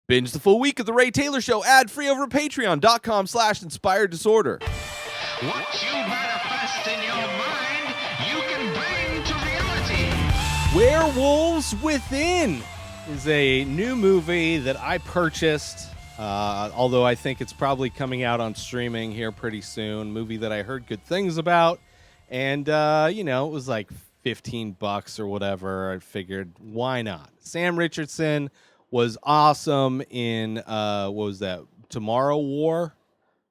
Binge the full week of The Ray Taylor Show ad-free over at patreon.com/inspired disorder. What you manifest in your mind, you can bring to reality. Werewolves Within is a new movie that I purchased, although I think it's probably coming out on streaming here pretty soon. Movie that I heard good things about, and, it was like $15 or whatever. I figured, why not? Sam Richardson was awesome in, what was that, Tomorrow War?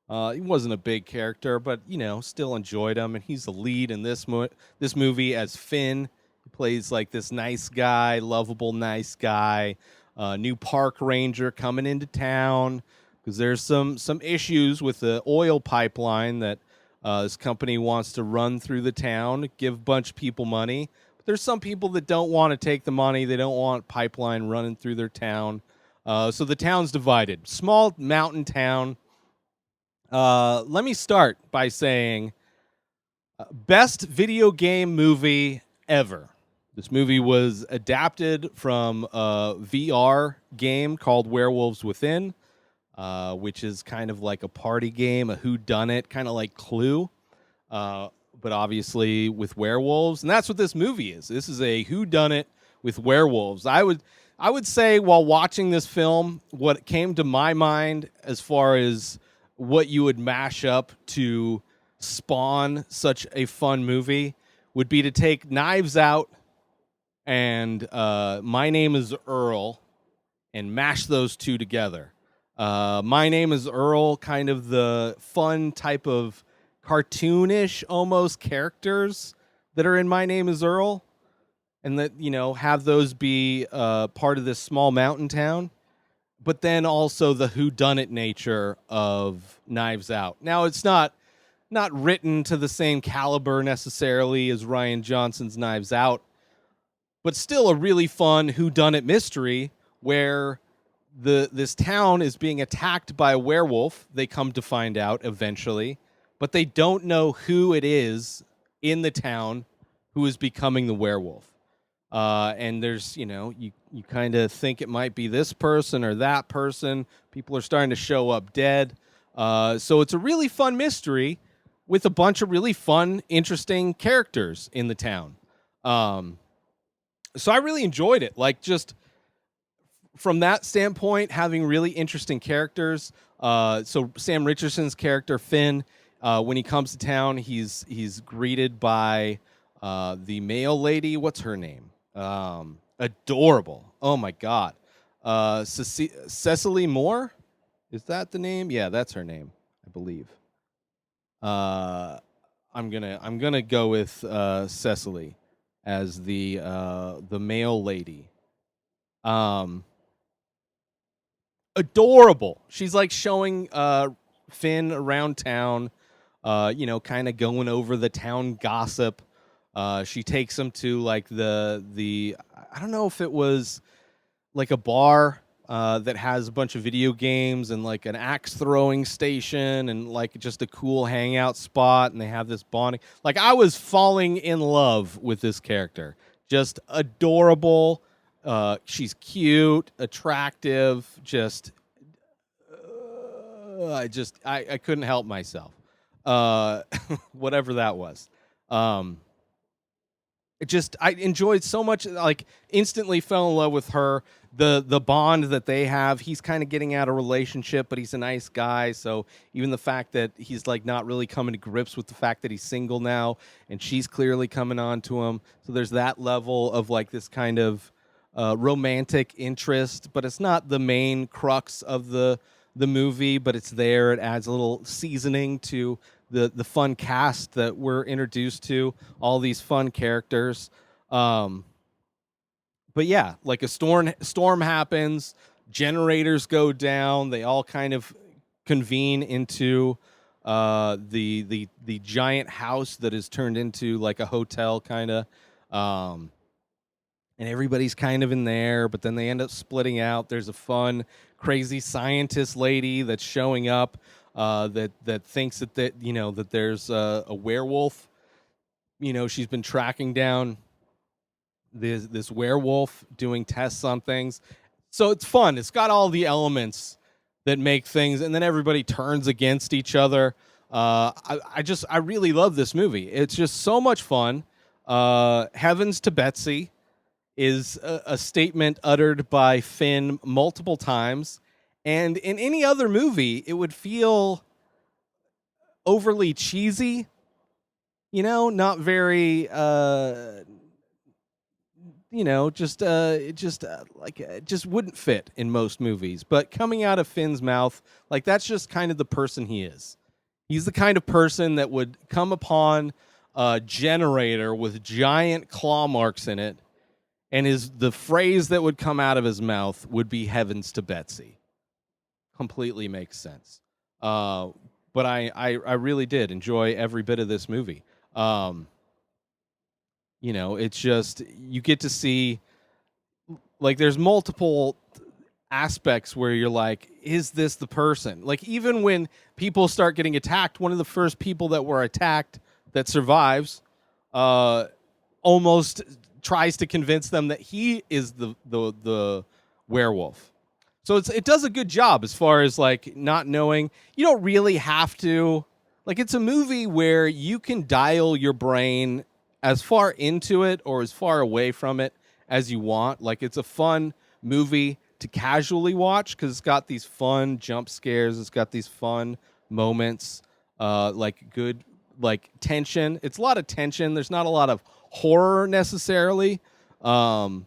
He wasn't a big character, but, still enjoyed him. And he's the lead in this movie as Finn. He plays like this nice guy, lovable nice guy, new park ranger coming into town because there's some issues with the oil pipeline that this company wants to run through the town, give a bunch of people money. There's some people that don't want to take the money. They don't want pipeline running through their town. So the town's divided. Small mountain town. Let me start by saying best video game movie ever. This movie was adapted from a VR game called Werewolves Within, which is kind of like a party game, a whodunit, kind of like Clue. But obviously with werewolves, and that's what this movie is. This is a whodunit with werewolves. I would say while watching this film, what came to my mind as far as what you would mash up to spawn such a fun movie would be to take Knives Out and My Name is Earl and mash those two together. My Name is Earl, kind of the fun type of cartoonish almost characters that are in My Name is Earl, and that, have those be part of this small mountain town, but then also the whodunit nature of Knives Out. Now, it's not written to the same caliber necessarily as Rian Johnson's Knives Out, but still a really fun whodunit mystery where this town is being attacked by a werewolf. They come to find out eventually, but they don't know who it is in the town who is becoming the werewolf. And there's, you kind of think it might be this person or that person. People are starting to show up dead. So it's a really fun mystery with a bunch of really fun, interesting characters in the town. So I really enjoyed it. Like, just from that standpoint, having really interesting characters. So Sam Richardson's character, Finn, when he comes to town, he's greeted by the mail lady. What's her name? Adorable. Oh my God. Cecily Moore? Is that the name? Yeah, that's her name, I believe. I'm gonna go with Cecily as the mail lady. Adorable. She's like showing Finn around town, kind of going over the town gossip. She takes him to like the I don't know if it was like a bar that has a bunch of video games and like an axe throwing station and like just a cool hangout spot, and they have this bonding. Like, I was falling in love with this character. Just adorable. She's cute, attractive, just I couldn't help myself. Whatever that was. I enjoyed so much, like, instantly fell in love with her. The bond that they have, he's kind of getting out of relationship, but he's a nice guy. So even the fact that he's like not really coming to grips with the fact that he's single now, and she's clearly coming on to him. So there's that level of like this kind of romantic interest, but it's not the main crux of the movie, but it's there. It adds a little seasoning to the fun cast that we're introduced to, all these fun characters. But yeah, like a storm happens, generators go down, they all kind of convene into the giant house that is turned into like a hotel kind of. And everybody's kind of in there, but then they end up splitting out. There's a fun, crazy scientist lady that's showing up that thinks that there's a werewolf. She's been tracking down this werewolf, doing tests on things. So it's fun. It's got all the elements that make things, and then everybody turns against each other. I really love this movie. It's just so much fun. Heavens to Betsy is a statement uttered by Finn multiple times, and in any other movie, it would feel overly cheesy. Not very. It just wouldn't fit in most movies. But coming out of Finn's mouth, like, that's just kind of the person he is. He's the kind of person that would come upon a generator with giant claw marks in it, and the phrase that would come out of his mouth would be "Heavens to Betsy." Completely makes sense. But I really did enjoy every bit of this movie. It's just, you get to see, like, there's multiple aspects where you're like, is this the person? Like, even when people start getting attacked, one of the first people that were attacked that survives almost tries to convince them that he is the werewolf. So it does a good job as far as, like, not knowing. You don't really have to. Like, it's a movie where you can dial your brain as far into it or as far away from it as you want. Like, it's a fun movie to casually watch because it's got these fun jump scares. It's got these fun moments, like good, like, tension. It's a lot of tension. There's not a lot of horror necessarily. But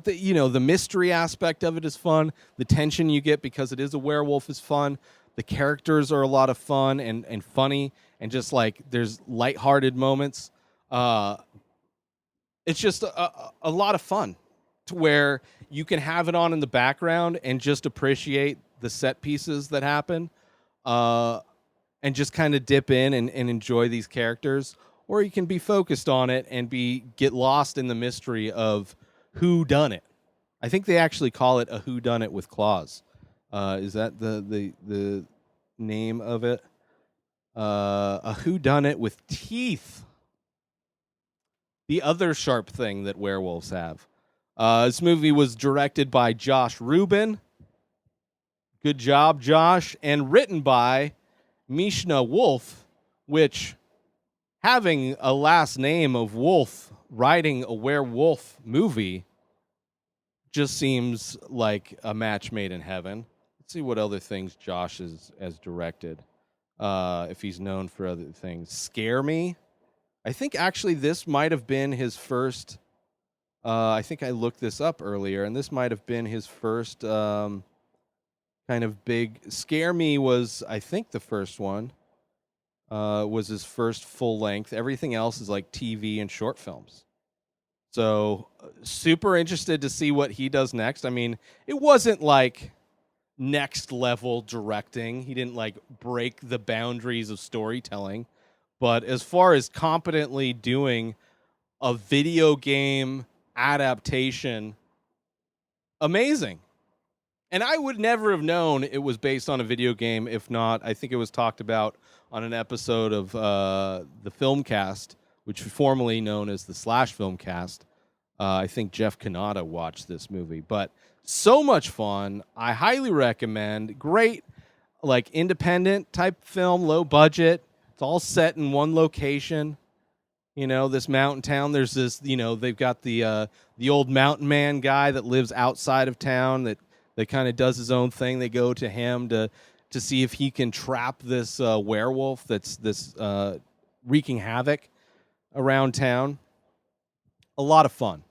the mystery aspect of it is fun. The tension you get because it is a werewolf is fun. The characters are a lot of fun and funny, and just, like, there's lighthearted moments. It's just a lot of fun to where you can have it on in the background and just appreciate the set pieces that happen, and just kind of dip in and enjoy these characters. Or you can be focused on it and get lost in the mystery of who done it. I think they actually call it a who done it with claws. Is that the name of it? A whodunit with teeth. The other sharp thing that werewolves have. This movie was directed by Josh Ruben. Good job, Josh. And written by Mishna Wolff, which, having a last name of Wolff, writing a werewolf movie just seems like a match made in heaven. Let's see what other things Josh has directed. If he's known for other things. Scare Me. I think actually this might have been his first. I think I looked this up earlier, and this might have been his first kind of big. Scare Me was, I think, the first one. Was his first full length. Everything else is like TV and short films. So super interested to see what he does next. I mean, it wasn't like next level directing. He didn't, like, break the boundaries of storytelling. But as far as competently doing a video game adaptation, amazing. And I would never have known it was based on a video game if not, I think it was talked about on an episode of the Filmcast, which was formerly known as the Slash Filmcast. I think Jeff Kanata watched this movie. But so much fun. I highly recommend. Great, like, independent type film, low budget. It's all set in one location. This mountain town. There's this, they've got the old mountain man guy that lives outside of town that kind of does his own thing. They go to him to see if he can trap this werewolf that's wreaking havoc around town. A lot of fun.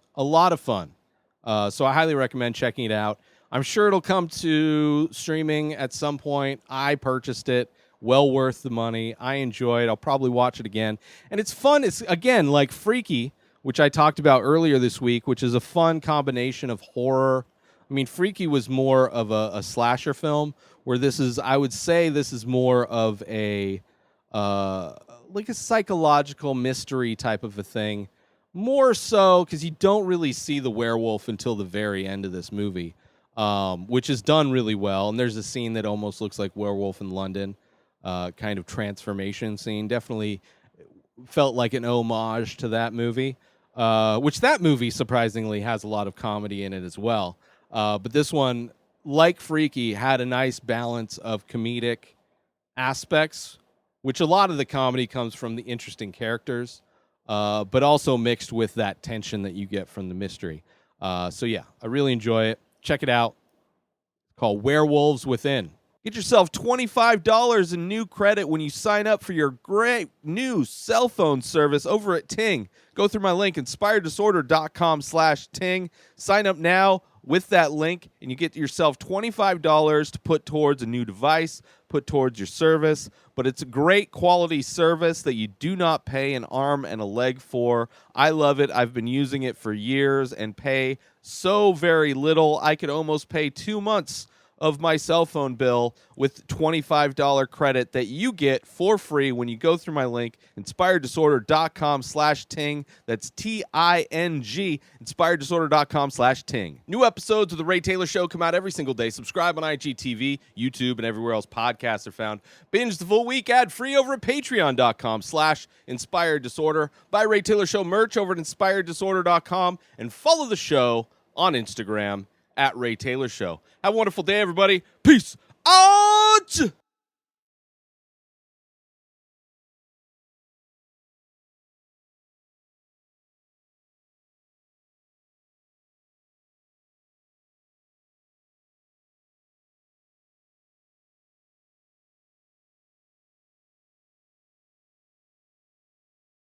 So I highly recommend checking it out. I'm sure it'll come to streaming at some point. I purchased it. Well worth the money. I enjoy it. I'll probably watch it again. And it's fun. It's, again, like Freaky, which I talked about earlier this week, which is a fun combination of horror. I mean, Freaky was more of a slasher film, where I would say this is more of a like a psychological mystery type of a thing. More so because you don't really see the werewolf until the very end of this movie, which is done really well. And there's a scene that almost looks like Werewolf in London, kind of transformation scene. Definitely felt like an homage to that movie, which that movie surprisingly has a lot of comedy in it as well. But this one, like Freaky, had a nice balance of comedic aspects, which a lot of the comedy comes from the interesting characters, but also mixed with that tension that you get from the mystery. So yeah, I really enjoy it. Check it out. It's called Werewolves Within. Get yourself $25 in new credit when you sign up for your great new cell phone service over at Ting. Go through my link, inspireddisorder.com/Ting. Sign up now with that link, and you get yourself $25 to put towards a new device, put towards your service. But it's a great quality service that you do not pay an arm and a leg for. I love it. I've been using it for years and pay so very little. I could almost pay 2 months of my cell phone bill with $25 credit that you get for free when you go through my link, inspireddisorder.com/Ting. That's TING, inspireddisorder.com/Ting. New episodes of The Ray Taylor Show come out every single day. Subscribe on IGTV, YouTube, and everywhere else podcasts are found. Binge the full week ad-free over at patreon.com/inspireddisorder. Buy Ray Taylor Show merch over at inspireddisorder.com, and follow the show on Instagram at Ray Taylor Show. Have a wonderful day, everybody. Peace out!